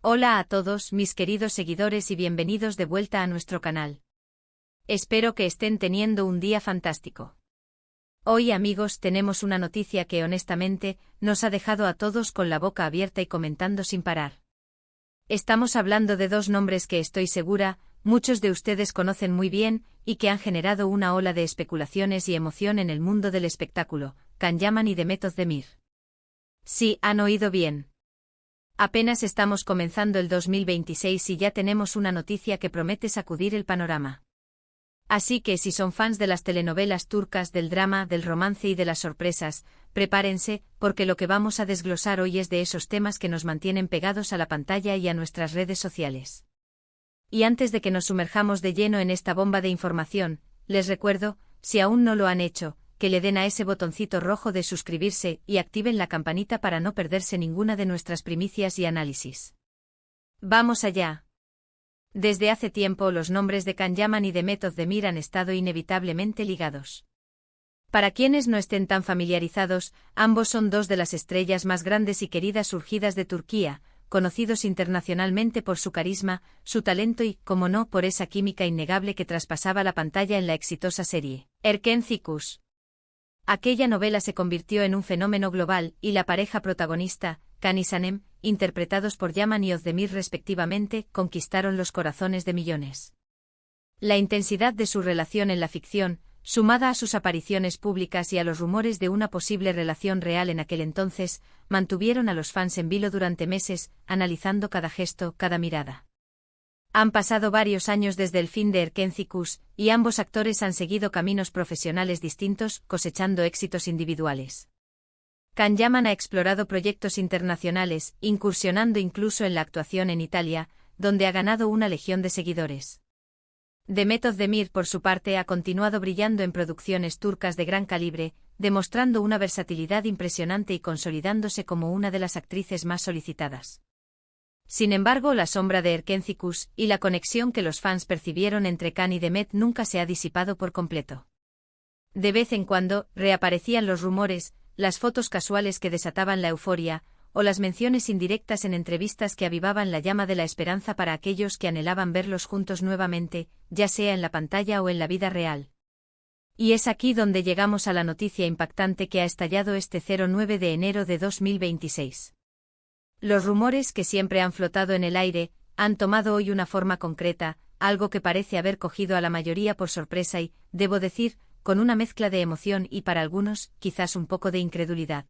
Hola a todos mis queridos seguidores y bienvenidos de vuelta a nuestro canal. Espero que estén teniendo un día fantástico. Hoy, amigos, tenemos una noticia que honestamente nos ha dejado a todos con la boca abierta y comentando sin parar. Estamos hablando de dos nombres que estoy segura, muchos de ustedes conocen muy bien y que han generado una ola de especulaciones y emoción en el mundo del espectáculo, Can Yaman y Demet Özdemir. Sí, han oído bien. Apenas estamos comenzando el 2026 y ya tenemos una noticia que promete sacudir el panorama. Así que si son fans de las telenovelas turcas, del drama, del romance y de las sorpresas, prepárense, porque lo que vamos a desglosar hoy es de esos temas que nos mantienen pegados a la pantalla y a nuestras redes sociales. Y antes de que nos sumerjamos de lleno en esta bomba de información, les recuerdo, si aún no lo han hecho, que le den a ese botoncito rojo de suscribirse y activen la campanita para no perderse ninguna de nuestras primicias y análisis. ¡Vamos allá! Desde hace tiempo los nombres de Can Yaman y Demet Özdemir han estado inevitablemente ligados. Para quienes no estén tan familiarizados, ambos son dos de las estrellas más grandes y queridas surgidas de Turquía, conocidos internacionalmente por su carisma, su talento y, como no, por esa química innegable que traspasaba la pantalla en la exitosa serie Erkenci Kuş. Aquella novela se convirtió en un fenómeno global y la pareja protagonista, Can y Sanem, interpretados por Yaman y Özdemir respectivamente, conquistaron los corazones de millones. La intensidad de su relación en la ficción, sumada a sus apariciones públicas y a los rumores de una posible relación real en aquel entonces, mantuvieron a los fans en vilo durante meses, analizando cada gesto, cada mirada. Han pasado varios años desde el fin de Erkenci Kuş, y ambos actores han seguido caminos profesionales distintos, cosechando éxitos individuales. Can Yaman ha explorado proyectos internacionales, incursionando incluso en la actuación en Italia, donde ha ganado una legión de seguidores. Demet Özdemir, por su parte, ha continuado brillando en producciones turcas de gran calibre, demostrando una versatilidad impresionante y consolidándose como una de las actrices más solicitadas. Sin embargo, la sombra de Erkenci Kuş y la conexión que los fans percibieron entre Can y Demet nunca se ha disipado por completo. De vez en cuando, reaparecían los rumores, las fotos casuales que desataban la euforia, o las menciones indirectas en entrevistas que avivaban la llama de la esperanza para aquellos que anhelaban verlos juntos nuevamente, ya sea en la pantalla o en la vida real. Y es aquí donde llegamos a la noticia impactante que ha estallado este 09 de enero de 2026. Los rumores que siempre han flotado en el aire, han tomado hoy una forma concreta, algo que parece haber cogido a la mayoría por sorpresa y, debo decir, con una mezcla de emoción y para algunos, quizás un poco de incredulidad.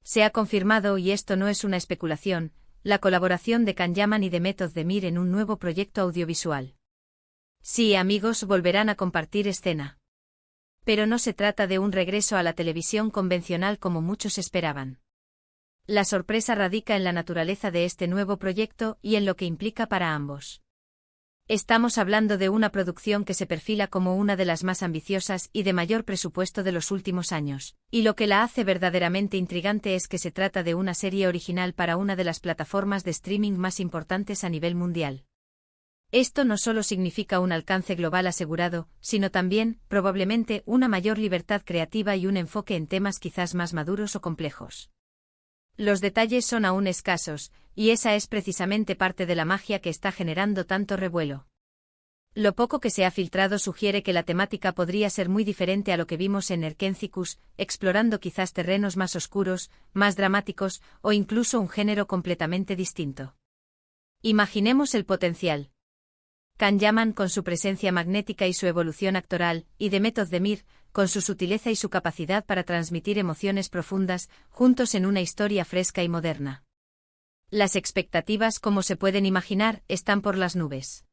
Se ha confirmado, y esto no es una especulación, la colaboración de Can Yaman y Demet Özdemir en un nuevo proyecto audiovisual. Sí, amigos, volverán a compartir escena. Pero no se trata de un regreso a la televisión convencional como muchos esperaban. La sorpresa radica en la naturaleza de este nuevo proyecto y en lo que implica para ambos. Estamos hablando de una producción que se perfila como una de las más ambiciosas y de mayor presupuesto de los últimos años, y lo que la hace verdaderamente intrigante es que se trata de una serie original para una de las plataformas de streaming más importantes a nivel mundial. Esto no solo significa un alcance global asegurado, sino también, probablemente, una mayor libertad creativa y un enfoque en temas quizás más maduros o complejos. Los detalles son aún escasos, y esa es precisamente parte de la magia que está generando tanto revuelo. Lo poco que se ha filtrado sugiere que la temática podría ser muy diferente a lo que vimos en Erkenci Kuş, explorando quizás terrenos más oscuros, más dramáticos, o incluso un género completamente distinto. Imaginemos el potencial. Can Yaman con su presencia magnética y su evolución actoral, y Demet Özdemir, con su sutileza y su capacidad para transmitir emociones profundas, juntos en una historia fresca y moderna. Las expectativas, como se pueden imaginar, están por las nubes.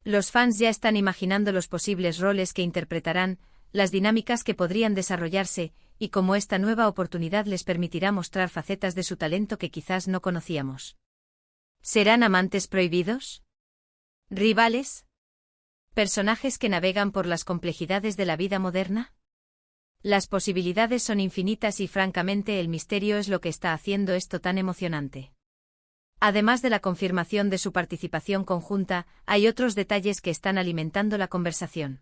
Los fans ya están imaginando los posibles roles que interpretarán, las dinámicas que podrían desarrollarse, y cómo esta nueva oportunidad les permitirá mostrar facetas de su talento que quizás no conocíamos. ¿Serán amantes prohibidos? ¿Rivales? ¿Personajes que navegan por las complejidades de la vida moderna? Las posibilidades son infinitas y francamente el misterio es lo que está haciendo esto tan emocionante. Además de la confirmación de su participación conjunta, hay otros detalles que están alimentando la conversación.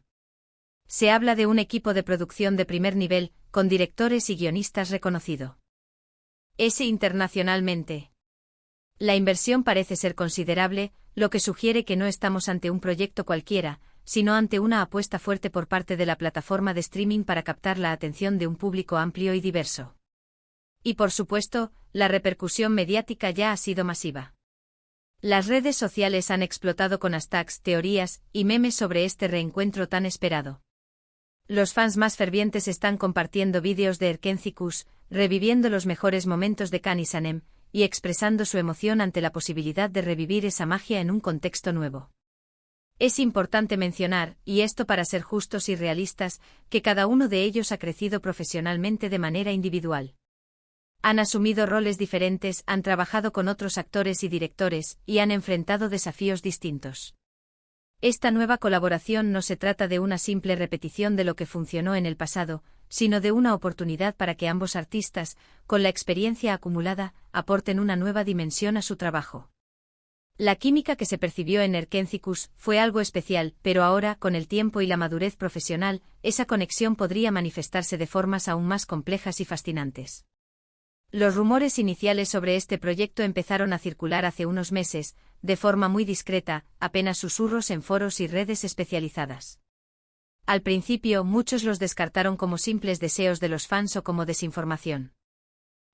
Se habla de un equipo de producción de primer nivel, con directores y guionistas reconocido. ¿Es internacionalmente? La inversión parece ser considerable, lo que sugiere que no estamos ante un proyecto cualquiera, sino ante una apuesta fuerte por parte de la plataforma de streaming para captar la atención de un público amplio y diverso. Y por supuesto, la repercusión mediática ya ha sido masiva. Las redes sociales han explotado con hashtags, teorías y memes sobre este reencuentro tan esperado. Los fans más fervientes están compartiendo vídeos de Erkénthicus, reviviendo los mejores momentos de Kain y Sanem, y expresando su emoción ante la posibilidad de revivir esa magia en un contexto nuevo. Es importante mencionar, y esto para ser justos y realistas, que cada uno de ellos ha crecido profesionalmente de manera individual. Han asumido roles diferentes, han trabajado con otros actores y directores, y han enfrentado desafíos distintos. Esta nueva colaboración no se trata de una simple repetición de lo que funcionó en el pasado, sino de una oportunidad para que ambos artistas, con la experiencia acumulada, aporten una nueva dimensión a su trabajo. La química que se percibió en Erkénthicus fue algo especial, pero ahora, con el tiempo y la madurez profesional, esa conexión podría manifestarse de formas aún más complejas y fascinantes. Los rumores iniciales sobre este proyecto empezaron a circular hace unos meses, de forma muy discreta, apenas susurros en foros y redes especializadas. Al principio, muchos los descartaron como simples deseos de los fans o como desinformación.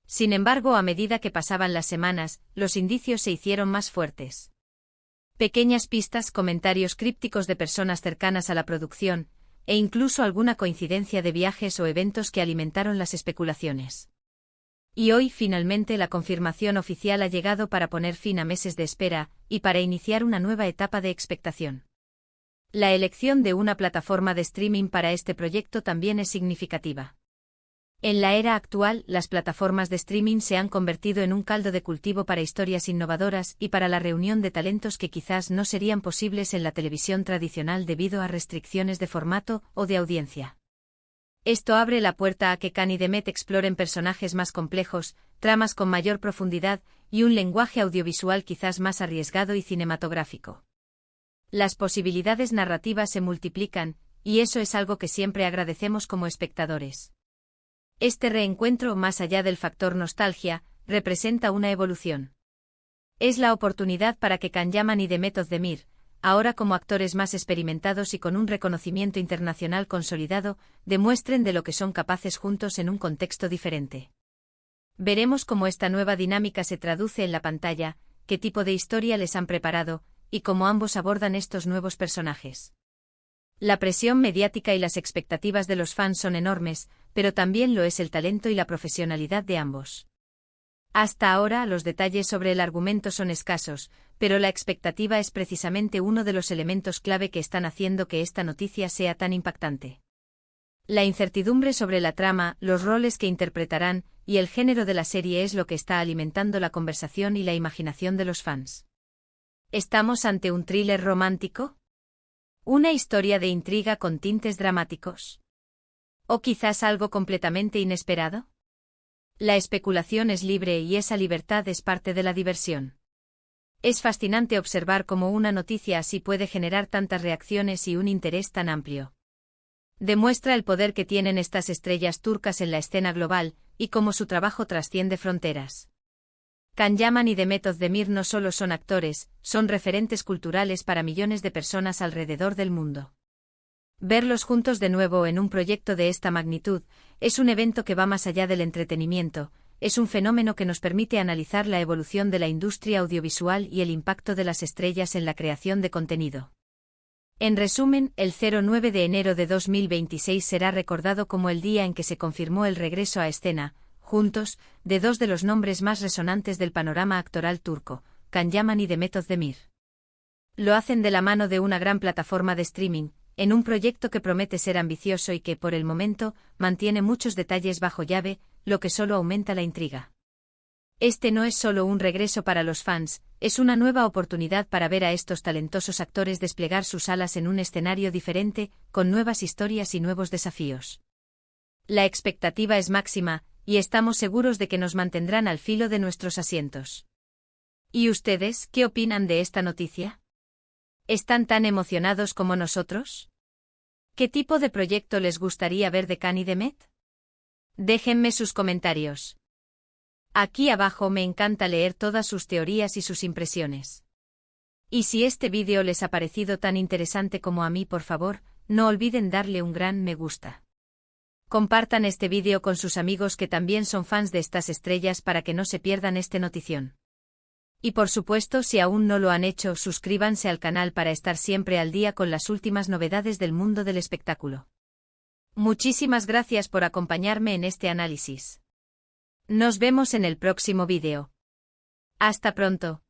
Sin embargo, a medida que pasaban las semanas, los indicios se hicieron más fuertes. Pequeñas pistas, comentarios crípticos de personas cercanas a la producción, e incluso alguna coincidencia de viajes o eventos que alimentaron las especulaciones. Y hoy, finalmente, la confirmación oficial ha llegado para poner fin a meses de espera, y para iniciar una nueva etapa de expectación. La elección de una plataforma de streaming para este proyecto también es significativa. En la era actual, las plataformas de streaming se han convertido en un caldo de cultivo para historias innovadoras y para la reunión de talentos que quizás no serían posibles en la televisión tradicional debido a restricciones de formato o de audiencia. Esto abre la puerta a que Kain y Demet exploren personajes más complejos, tramas con mayor profundidad y un lenguaje audiovisual quizás más arriesgado y cinematográfico. Las posibilidades narrativas se multiplican, y eso es algo que siempre agradecemos como espectadores. Este reencuentro, más allá del factor nostalgia, representa una evolución. Es la oportunidad para que Can Yaman y Demet Özdemir, ahora como actores más experimentados y con un reconocimiento internacional consolidado, demuestren de lo que son capaces juntos en un contexto diferente. Veremos cómo esta nueva dinámica se traduce en la pantalla, qué tipo de historia les han preparado, y cómo ambos abordan estos nuevos personajes. La presión mediática y las expectativas de los fans son enormes, pero también lo es el talento y la profesionalidad de ambos. Hasta ahora, los detalles sobre el argumento son escasos, pero la expectativa es precisamente uno de los elementos clave que están haciendo que esta noticia sea tan impactante. La incertidumbre sobre la trama, los roles que interpretarán, y el género de la serie es lo que está alimentando la conversación y la imaginación de los fans. ¿Estamos ante un thriller romántico? ¿Una historia de intriga con tintes dramáticos? ¿O quizás algo completamente inesperado? La especulación es libre y esa libertad es parte de la diversión. Es fascinante observar cómo una noticia así puede generar tantas reacciones y un interés tan amplio. Demuestra el poder que tienen estas estrellas turcas en la escena global, y cómo su trabajo trasciende fronteras. Can Yaman y Demet Özdemir no solo son actores, son referentes culturales para millones de personas alrededor del mundo. Verlos juntos de nuevo en un proyecto de esta magnitud, es un evento que va más allá del entretenimiento, es un fenómeno que nos permite analizar la evolución de la industria audiovisual y el impacto de las estrellas en la creación de contenido. En resumen, el 09 de enero de 2026 será recordado como el día en que se confirmó el regreso a escena, juntos, de dos de los nombres más resonantes del panorama actoral turco, Can Yaman y Demet Özdemir. Lo hacen de la mano de una gran plataforma de streaming, en un proyecto que promete ser ambicioso y que, por el momento, mantiene muchos detalles bajo llave, lo que solo aumenta la intriga. Este no es solo un regreso para los fans, es una nueva oportunidad para ver a estos talentosos actores desplegar sus alas en un escenario diferente, con nuevas historias y nuevos desafíos. La expectativa es máxima, y estamos seguros de que nos mantendrán al filo de nuestros asientos. ¿Y ustedes, qué opinan de esta noticia? ¿Están tan emocionados como nosotros? ¿Qué tipo de proyecto les gustaría ver de Can y Demet? Déjenme sus comentarios. Aquí abajo me encanta leer todas sus teorías y sus impresiones. Y si este vídeo les ha parecido tan interesante como a mí, por favor, no olviden darle un gran me gusta. Compartan este vídeo con sus amigos que también son fans de estas estrellas para que no se pierdan esta notición. Y por supuesto, si aún no lo han hecho, suscríbanse al canal para estar siempre al día con las últimas novedades del mundo del espectáculo. Muchísimas gracias por acompañarme en este análisis. Nos vemos en el próximo vídeo. Hasta pronto.